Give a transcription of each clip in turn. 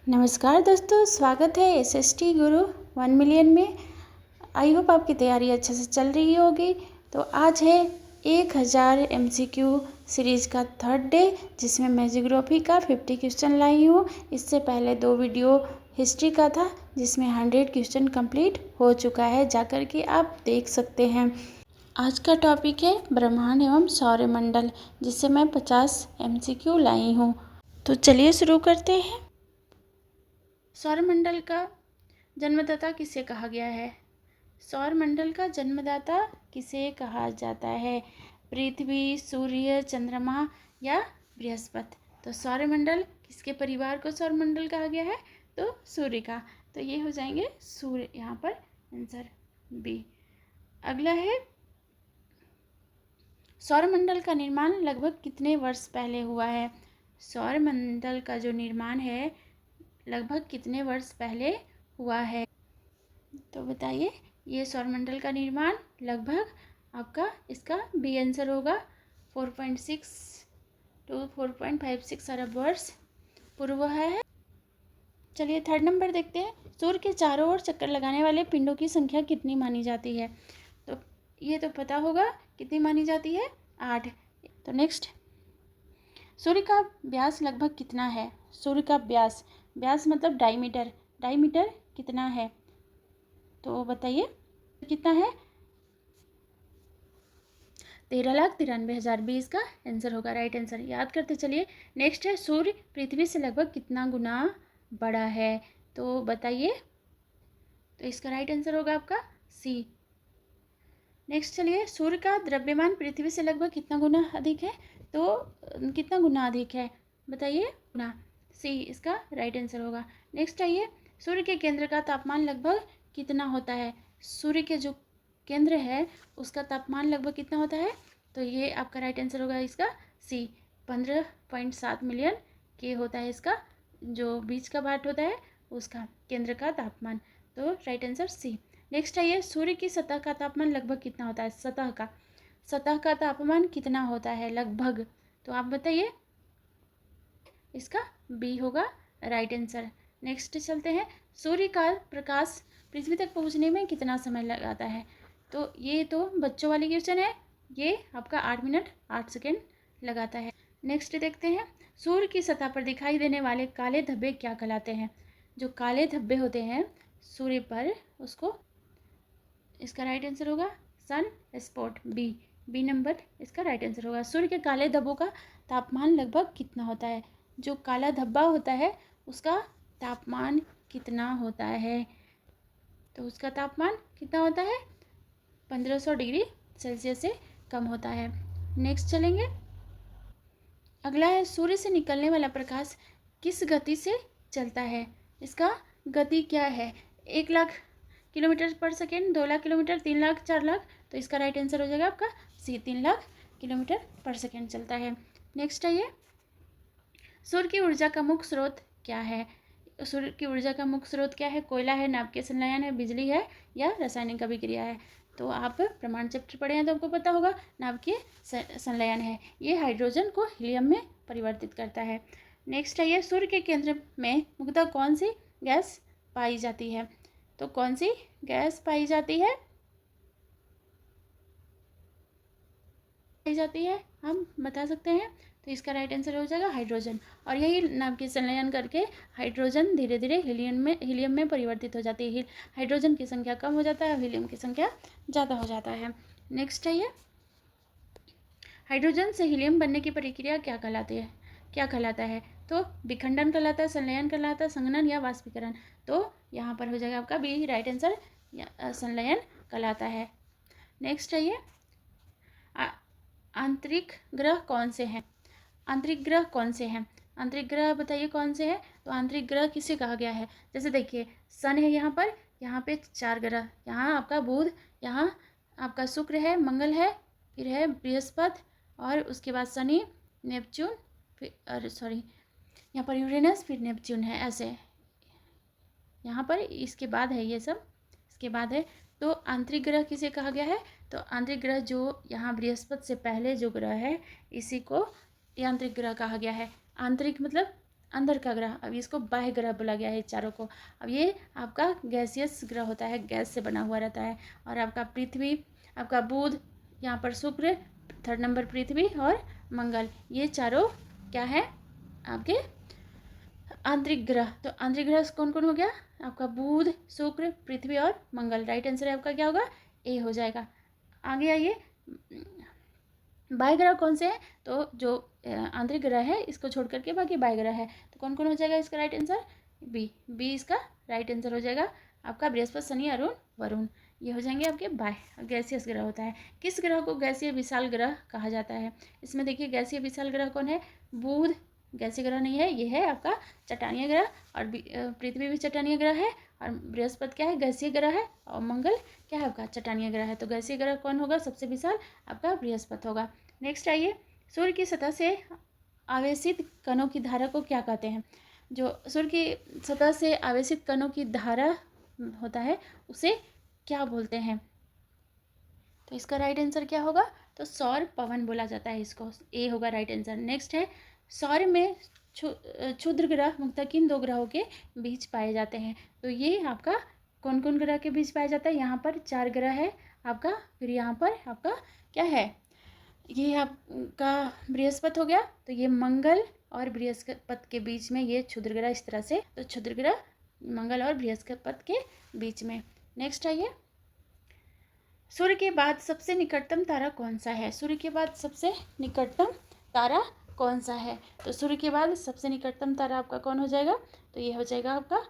नमस्कार दोस्तों, स्वागत है एसएसटी गुरु 1 मिलियन में। आई होप आपकी तैयारी अच्छे से चल रही होगी। तो आज है 1000 एमसीक्यू सीरीज़ का थर्ड डे, जिसमें मैं ज्योग्राफी का 50 क्वेश्चन लाई हूँ। इससे पहले 2 वीडियो हिस्ट्री का था, जिसमें 100 क्वेश्चन कंप्लीट हो चुका है, जाकर के आप देख सकते हैं। आज का टॉपिक है ब्रह्मांड एवं सौरमंडल, जिससे मैं 50 एमसीक्यू लाई हूँ। तो चलिए शुरू करते हैं। सौरमंडल का जन्मदाता किसे कहा गया है? सौरमंडल का जन्मदाता किसे कहा जाता है? पृथ्वी, सूर्य, चंद्रमा या बृहस्पति? तो सौरमंडल किसके परिवार को सौरमंडल कहा गया है? तो सूर्य का। तो ये हो जाएंगे सूर्य, यहाँ पर आंसर बी। अगला है, सौरमंडल का निर्माण लगभग कितने वर्ष पहले हुआ है? सौरमंडल का जो निर्माण है लगभग कितने वर्ष पहले हुआ है? तो बताइए, ये सौरमंडल का निर्माण लगभग आपका इसका बी आंसर होगा 4.6 to 4.56 अरब वर्ष पूर्व है। चलिए थर्ड नंबर देखते हैं। सूर्य के चारों ओर चक्कर लगाने वाले पिंडों की संख्या कितनी मानी जाती है? तो ये तो पता होगा, कितनी मानी जाती है? 8। तो नेक्स्ट, सूर्य का व्यास लगभग कितना है? सूर्य का व्यास, व्यास मतलब डायमीटर, डायमीटर कितना है? तो बताइए कितना है? 13,93,020 का आंसर होगा, राइट आंसर। याद करते चलिए। नेक्स्ट है, सूर्य पृथ्वी से लगभग कितना गुना बड़ा है? तो बताइए। तो इसका राइट आंसर होगा आपका सी। नेक्स्ट चलिए, सूर्य का द्रव्यमान पृथ्वी से लगभग कितना गुना अधिक है? तो कितना गुना अधिक है बताइए? गुना, सी इसका राइट आंसर होगा। नेक्स्ट आइए, सूर्य के केंद्र का तापमान लगभग कितना होता है? सूर्य के जो केंद्र है उसका तापमान लगभग कितना होता है? तो ये आपका राइट आंसर होगा इसका सी। 15.7 मिलियन के होता है इसका, जो बीच का पार्ट होता है उसका केंद्र का तापमान। तो राइट आंसर सी। नेक्स्ट आइए, सूर्य की सतह का तापमान लगभग कितना होता है? सतह का तापमान कितना होता है लगभग? तो आप बताइए। इसका बी होगा राइट आंसर। नेक्स्ट चलते हैं, सूर्य का प्रकाश पृथ्वी तक पहुंचने में कितना समय लगाता है? तो ये तो बच्चों वाली क्वेश्चन है, ये आपका 8 मिनट 8 सेकेंड लगाता है। नेक्स्ट देखते हैं, सूर्य की सतह पर दिखाई देने वाले काले धब्बे क्या कहलाते हैं? जो काले धब्बे होते हैं सूर्य पर, उसको, इसका राइट आंसर होगा सन स्पॉट, बी नंबर इसका राइट आंसर होगा। सूर्य के काले धब्बों का तापमान लगभग कितना होता है? जो काला धब्बा होता है उसका तापमान कितना होता है? तो उसका तापमान कितना होता है? 1500 डिग्री सेल्सियस से कम होता है। नेक्स्ट चलेंगे, अगला है, सूर्य से निकलने वाला प्रकाश किस गति से चलता है? इसका गति क्या है? 1,00,000 किलोमीटर पर सेकेंड, 2,00,000 किलोमीटर, 3,00,000, 4,00,000? तो इसका राइट आंसर हो जाएगा आपका सी, 3,00,000 किलोमीटर पर सेकेंड चलता है। नेक्स्ट आइए, सूर्य की ऊर्जा का मुख्य स्रोत क्या है? सूर्य की ऊर्जा का मुख्य स्रोत क्या है? कोयला है, नाभिकीय संलयन है, बिजली है या रासायनिक अभिक्रिया है? तो आप प्रमाण चैप्टर पढ़े हैं तो आपको पता होगा, नाभिकीय संलयन है। ये हाइड्रोजन को हीलियम में परिवर्तित करता है। नेक्स्ट आइए, सूर्य के केंद्र में मुख्यतः कौन सी गैस पाई जाती है? तो कौन सी गैस पाई जाती है? हम बता सकते हैं। तो इसका राइट आंसर हो जाएगा हाइड्रोजन। और यही नाभिकीय संलयन करके हाइड्रोजन धीरे धीरे हीलियम में परिवर्तित हो जाती है। हाइड्रोजन की संख्या कम हो जाता है, हीलियम की संख्या ज़्यादा हो जाता है। नेक्स्ट है, ये हाइड्रोजन से हीलियम बनने की प्रक्रिया क्या कहलाता है? तो विखंडन कहलाता है, संलयन कहलाता है, संघनन या वाष्पीकरण? तो यहाँ पर हो जाएगा आपका बी राइट आंसर, संलयन कहलाता है। नेक्स्ट है, ये आंतरिक ग्रह कौन से हैं? आंतरिक ग्रह कौन से हैं? आंतरिक ग्रह बताइए कौन से हैं? तो आंतरिक ग्रह किसे कहा गया है? जैसे देखिए, सन है यहाँ पे 4 ग्रह, यहाँ आपका बुध, यहाँ आपका शुक्र है, मंगल है, फिर है बृहस्पति, और उसके बाद शनि, नेपच्यून, फिर यहाँ पर यूरेनस, फिर नेपच्यून है, ऐसे यहाँ पर इसके बाद है, ये सब इसके बाद है। तो आंतरिक ग्रह किसे कहा गया है? तो आंतरिक ग्रह जो यहाँ बृहस्पति से पहले जो ग्रह है, इसी को आंतरिक ग्रह कहा गया है। आंतरिक मतलब अंदर का ग्रह। अब इसको बाह्य ग्रह बोला गया है चारों को। अब ये आपका गैसियस ग्रह होता है, गैस से बना हुआ रहता है। और आपका पृथ्वी, आपका बुध, यहाँ पर शुक्र, थर्ड नंबर पृथ्वी और मंगल, ये चारों क्या है आपके आंतरिक ग्रह। तो आंतरिक ग्रह कौन कौन हो गया आपका बुध, शुक्र, पृथ्वी और मंगल। राइट आंसर है आपका क्या होगा ए हो जाएगा। आगे आइए, बाह्य ग्रह कौन से हैं, तो जो आंतरिक ग्रह है इसको छोड़ करके बाकी बाह्य ग्रह है। तो कौन कौन हो जाएगा इसका राइट आंसर बी इसका राइट आंसर हो जाएगा आपका बृहस्पति, शनि, अरुण, वरुण, ये हो जाएंगे आपके बाह्य गैसीय ग्रह होता है। किस ग्रह को गैसीय विशाल ग्रह कहा जाता है? इसमें देखिए गैसीय विशाल ग्रह कौन है, बुध गैसीय ग्रह नहीं है, ये है आपका चट्टानीय ग्रह। और पृथ्वी भी चट्टानीय ग्रह है, और बृहस्पति क्या है गैसीय ग्रह है, और मंगल क्या है आपका चट्टानीय ग्रह है। तो गैसीय ग्रह कौन होगा सबसे विशाल, आपका बृहस्पति होगा। नेक्स्ट आइए, सूर्य की सतह से आवेशित कणों की धारा को क्या कहते हैं? जो सूर्य की सतह से आवेशित कणों की धारा होता है उसे क्या बोलते हैं? तो इसका राइट आंसर क्या होगा, तो सौर पवन बोला जाता है इसको, ए होगा राइट आंसर। नेक्स्ट है, सौर में क्षुद्र ग्रह मुख्यतः किन दो ग्रहों के बीच पाए जाते हैं? तो ये आपका कौन कौन ग्रह के बीच पाया जाता है? यहाँ पर 4 ग्रह है आपका, फिर यहाँ पर आपका क्या है, ये आपका बृहस्पति हो गया, तो ये मंगल और बृहस्पति के बीच में ये क्षुद्र ग्रह इस तरह से, तो क्षुद्र ग्रह मंगल और बृहस्पति के बीच में। नेक्स्ट आइए, सूर्य के बाद सबसे निकटतम तारा कौन सा है? सूर्य के बाद सबसे निकटतम तारा कौन सा है? तो सूर्य के बाद सबसे निकटतम तारा आपका कौन हो जाएगा, तो ये हो जाएगा आपका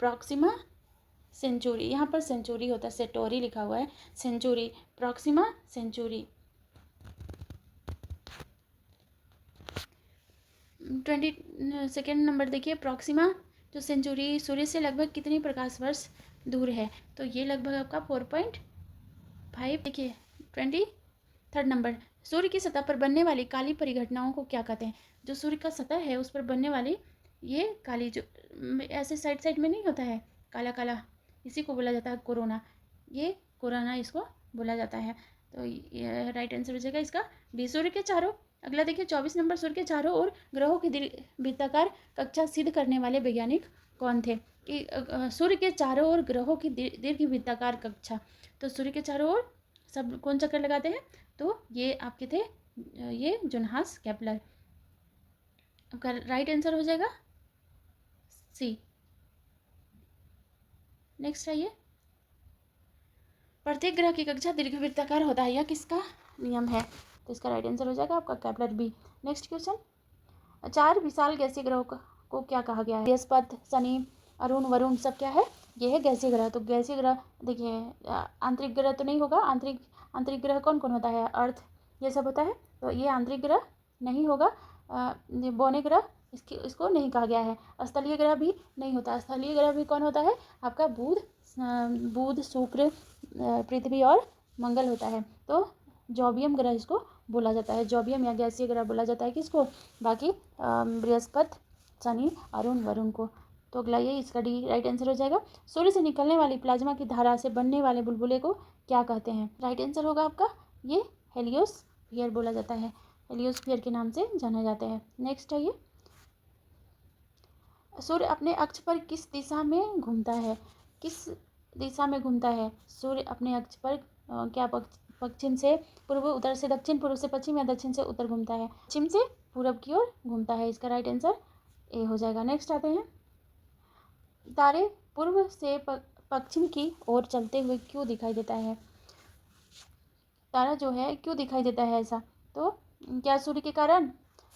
प्रॉक्सिमा सेंचुरी। यहाँ पर सेंचुरी होता है, सेंटोरी लिखा हुआ है, सेंचुरी, प्रॉक्सिमा सेंचुरी। 22 नंबर देखिए, प्रॉक्सिमा जो सेंचुरी सूर्य से लगभग कितनी प्रकाश वर्ष दूर है? तो ये लगभग आपका 4.5। देखिए 23 नंबर, सूर्य की सतह पर बनने वाली काली परिघटनाओं को क्या कहते हैं? जो सूर्य का सतह है उस पर बनने वाली ये काली, जो ऐसे साइड साइड में नहीं होता है काला काला, इसी को बोला जाता है कोरोना। ये कोरोना इसको बोला जाता है। तो ये राइट आंसर हो जाएगा इसका बी, सूर्य के चारों। अगला देखिए 24 नंबर, सूर्य के चारों ओर ग्रहों की वृत्ताकार कक्षा सिद्ध करने वाले वैज्ञानिक कौन थे? कि सूर्य के चारों ओर ग्रहों की दीर्घ वृत्ताकार कक्षा, तो सूर्य के चारों ओर सब कौन चक्कर लगाते हैं? तो ये आपके थे ये जोनास केपलर। आपका राइट आंसर हो जाएगा सी। नेक्स्ट आइए, प्रत्येक ग्रह की कक्षा दीर्घवृत्ताकार होता है, यह किसका नियम है? तो इसका राइट आंसर हो जाएगा आपका केपलर बी। नेक्स्ट क्वेश्चन, 4 विशाल गैसीय ग्रहों को क्या कहा गया है? बृहस्पति, शनि, अरुण, वरुण सब क्या है, ये है गैसीय ग्रह। तो गैसीय ग्रह देखिए आंतरिक ग्रह तो नहीं होगा, आंतरिक ग्रह कौन कौन होता है, अर्थ ये सब होता है, तो ये आंतरिक ग्रह नहीं होगा। बौने ग्रह इसको नहीं कहा गया है। स्थलीय ग्रह भी नहीं होता, स्थलीय ग्रह भी कौन होता है आपका बुध, शुक्र, पृथ्वी और मंगल होता है। तो जॉबियम ग्रह इसको बोला जाता है, जॉबियम या गैसीय ग्रह बोला जाता है किसको, बाकी बृहस्पति, शनि, अरुण, वरुण को। तो अगला ये इसका डी राइट आंसर हो जाएगा। सूर्य से निकलने वाली प्लाज्मा की धारा से बनने वाले बुलबुले को क्या कहते हैं? राइट आंसर होगा आपका ये हेलियोस्फीयर बोला जाता है, हेलियोस्फीयर के नाम से जाना जाता है। नेक्स्ट है ये, सूर्य अपने अक्ष पर किस दिशा में घूमता है? किस दिशा में घूमता है सूर्य अपने अक्ष पर? क्या पश्चिम से पूर्व, उत्तर से दक्षिण, पूर्व से पश्चिम या दक्षिण से उत्तर घूमता है? पश्चिम से पूरब की ओर घूमता है, इसका राइट आंसर ए हो जाएगा। नेक्स्ट आते हैं, तारे पूर्व से पश्चिम की ओर चलते हुए क्यों दिखाई देता है? तारा जो है क्यों दिखाई देता है ऐसा? तो क्या सूर्य के कारण,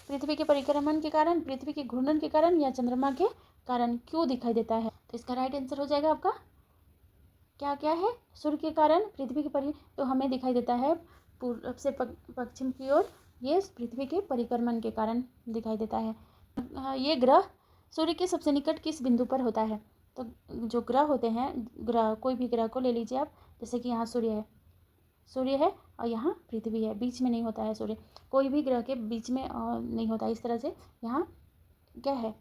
पृथ्वी के परिक्रमण के कारण, पृथ्वी के घूर्णन के कारण, या चंद्रमा के कारण क्यों दिखाई देता है? तो इसका राइट आंसर हो जाएगा आपका क्या क्या है, सूर्य के कारण, पृथ्वी के तो हमें दिखाई देता है पूर्व से पश्चिम की ओर, ये पृथ्वी के परिक्रमण के कारण दिखाई देता है। ये ग्रह सूर्य के सबसे निकट किस बिंदु पर होता है? तो जो ग्रह होते हैं, ग्रह कोई भी ग्रह को ले लीजिए आप, जैसे कि यहाँ सूर्य है और यहाँ पृथ्वी है, बीच में नहीं होता है सूर्य, कोई भी ग्रह के बीच में नहीं होता। इस तरह से यहाँ क्या है,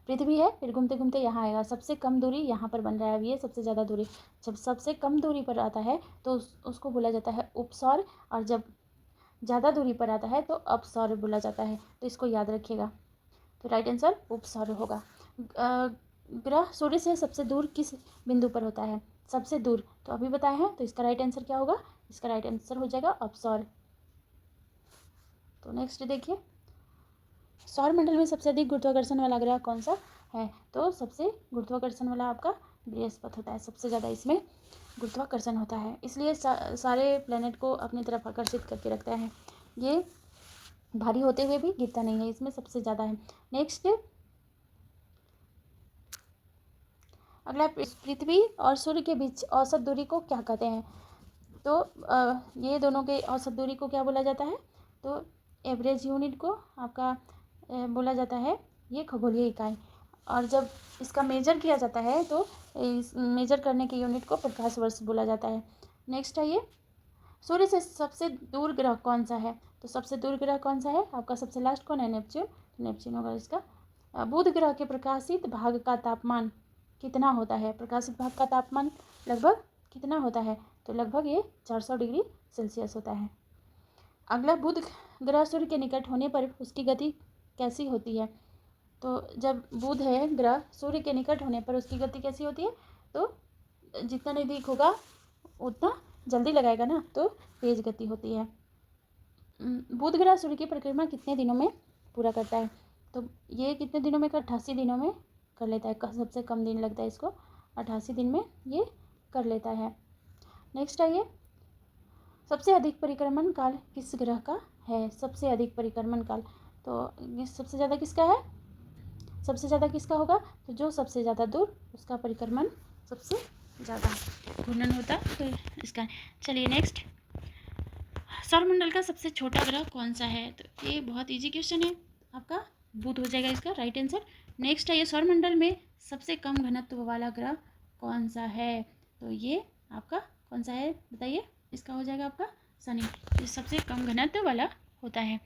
पृथ्वी है, फिर घूमते घूमते यहाँ आएगा, सबसे कम दूरी यहाँ पर बन रहा है, अब ये सबसे ज़्यादा दूरी, जब सबसे कम दूरी पर आता है तो उसको बोला जाता है उपसौर, और जब ज़्यादा दूरी पर आता है तो अपसौर बोला जाता है, तो इसको याद रखिएगा। तो राइट आंसर उपसौर होगा। ग्रह सूर्य से सबसे दूर किस बिंदु पर होता है? सबसे दूर तो अभी बताया है, तो इसका राइट आंसर क्या होगा? इसका राइट आंसर हो जाएगा अपसौर। तो नेक्स्ट देखिए, सौरमंडल में सबसे अधिक गुरुत्वाकर्षण वाला ग्रह कौन सा है? तो सबसे गुरुत्वाकर्षण वाला आपका बृहस्पति होता है, सबसे ज़्यादा इसमें गुरुत्वाकर्षण होता है, इसलिए सारे प्लेनेट को अपनी तरफ आकर्षित करके रखता है। ये भारी होते हुए भी गिरता नहीं है, इसमें सबसे ज़्यादा है। नेक्स्ट, अगला, पृथ्वी और सूर्य के बीच औसत दूरी को क्या कहते हैं? तो ये दोनों के औसत दूरी को क्या बोला जाता है? तो एवरेज यूनिट को आपका बोला जाता है ये खगोलीय इकाई। और जब इसका मेजर किया जाता है तो इस मेजर करने के यूनिट को प्रकाश वर्ष बोला जाता है। नेक्स्ट है ये, सूर्य से सबसे दूर ग्रह कौन सा है? तो सबसे दूर ग्रह कौन सा है आपका? सबसे लास्ट कौन है? नेपच्यून। तो नेपच्यून होगा इसका। बुध ग्रह के प्रकाशित भाग का तापमान कितना होता है? प्रकाशित भाग का तापमान लगभग कितना होता है? तो लगभग ये 400 डिग्री सेल्सियस होता है। अगला, बुध ग्रह सूर्य के निकट होने पर उसकी गति कैसी होती है? तो जब बुध है ग्रह सूर्य के निकट होने पर उसकी गति कैसी होती है? तो जितना नज़दीक होगा उतना जल्दी लगाएगा ना, तो तेज गति होती है। बुध ग्रह सूर्य की परिक्रमा कितने दिनों में पूरा करता है? तो ये कितने दिनों में? 88 दिनों में कर लेता है। सबसे कम दिन लगता है इसको, 88 दिन में ये कर लेता है। नेक्स्ट आइए, सबसे अधिक परिक्रमण काल किस ग्रह का है? सबसे अधिक परिक्रमण काल, तो सबसे ज़्यादा किसका है? सबसे ज़्यादा किसका होगा? तो जो सबसे ज़्यादा दूर, उसका परिक्रमण सबसे ज़्यादा घूर्णन होता, तो इसका। चलिए नेक्स्ट, सौरमंडल का सबसे छोटा ग्रह कौन सा है? तो ये बहुत इजी क्वेश्चन है, आपका बुध हो जाएगा इसका राइट आंसर। नेक्स्ट है ये, सौरमंडल में सबसे कम घनत्व वाला ग्रह कौन सा है? तो ये आपका कौन सा है बताइए? इसका हो जाएगा आपका शनि, ये सबसे कम घनत्व वाला होता है।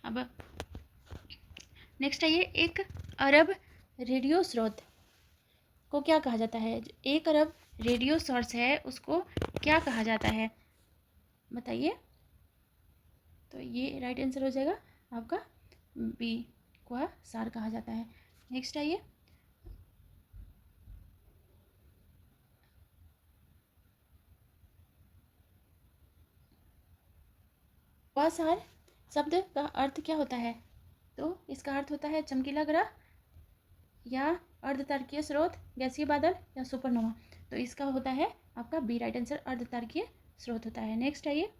अब नेक्स्ट है ये, एक अरब रेडियो स्रोत को क्या कहा जाता है? एक अरब रेडियो सोर्स है उसको क्या कहा जाता है बताइए? तो ये राइट आंसर हो जाएगा आपका बी, को सार कहा जाता है। नेक्स्ट आइए, क्वासार शब्द का अर्थ क्या होता है? तो इसका अर्थ होता है चमकीला ग्रह, या अर्धतारकीय स्रोत, गैसीय बादल, या सुपरनोवा। तो इसका होता है आपका बी राइट आंसर, अर्धतारकीय स्रोत होता है। नेक्स्ट आइए,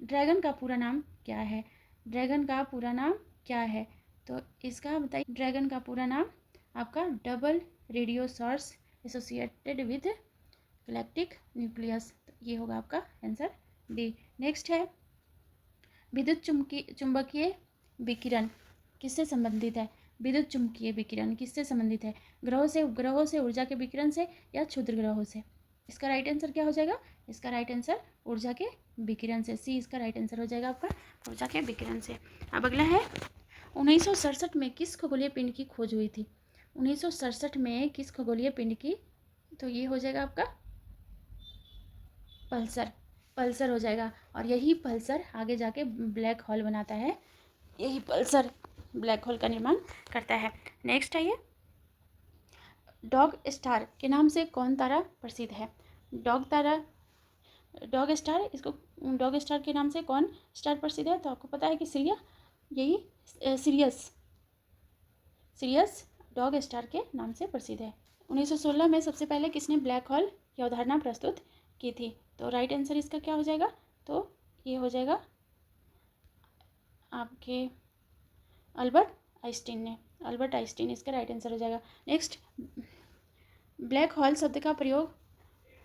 ड्रैगन का पूरा नाम क्या है? ड्रैगन का पूरा नाम क्या है? तो इसका बताइए, ड्रैगन का पूरा नाम आपका double radio source associated with galactic nucleus, तो ये होगा आपका आंसर डी। नेक्स्ट है, विद्युत चुंबकीय विकिरण किससे संबंधित है? विद्युत चुंबकीय विकिरण किससे संबंधित है? ग्रहों से ऊर्जा के विकिरण से, या क्षुद्र ग्रहों से? इसका राइट आंसर क्या हो जाएगा? इसका राइट आंसर ऊर्जा के विकिरण से, सी इसका राइट आंसर हो जाएगा आपका, ऊर्जा के विकिरण से। अब अगला है, 1967 में किस खगोलीय पिंड की खोज हुई थी? 1967 में किस खगोलीय पिंड की? तो ये हो जाएगा आपका पल्सर हो जाएगा। और यही पल्सर आगे जाके ब्लैक होल बनाता है, यही पल्सर ब्लैक होल का निर्माण करता है। नेक्स्ट है ये, डॉग स्टार के नाम से कौन तारा प्रसिद्ध है? डॉग स्टार, इसको डॉग स्टार के नाम से कौन स्टार प्रसिद्ध है? तो आपको पता है कि सीरियस डॉग स्टार के नाम से प्रसिद्ध है। 1916 में सबसे पहले किसने ब्लैक होल की अवधारणा प्रस्तुत की थी? तो राइट आंसर इसका क्या हो जाएगा? तो ये हो जाएगा आपके अल्बर्ट आइंस्टीन इसका राइट आंसर हो जाएगा। नेक्स्ट, ब्लैक होल शब्द का प्रयोग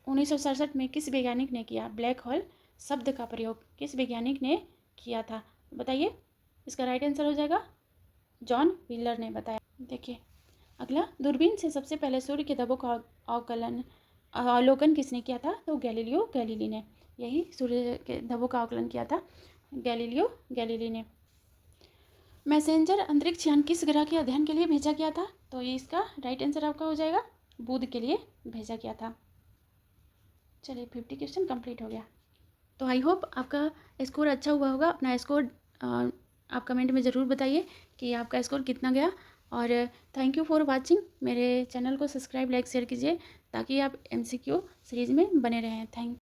1967 में किस वैज्ञानिक ने किया? ब्लैक होल शब्द का प्रयोग किस वैज्ञानिक ने किया था बताइए? इसका राइट आंसर हो जाएगा जॉन व्हीलर ने बताया। देखिए अगला, दूरबीन से सबसे पहले सूर्य के धब्बों का अवलोकन किसने किया था? तो गैलीलियो गैलीली ने, यही सूर्य के धब्बों का आकलन किया था गैलीलियो गैलीली ने। मैसेंजर अंतरिक्ष यान किस ग्रह के अध्ययन के लिए भेजा गया था? तो ये इसका राइट आंसर आपका हो जाएगा बुध के लिए भेजा गया था। चलिए 50 क्वेश्चन कंप्लीट हो गया। तो आई होप आपका स्कोर अच्छा हुआ होगा। अपना स्कोर आप कमेंट में ज़रूर बताइए कि आपका स्कोर कितना गया। और थैंक यू फॉर वाचिंग। मेरे चैनल को सब्सक्राइब, लाइक, शेयर कीजिए ताकि आप MCQ सीरीज़ में बने रहें। थैंक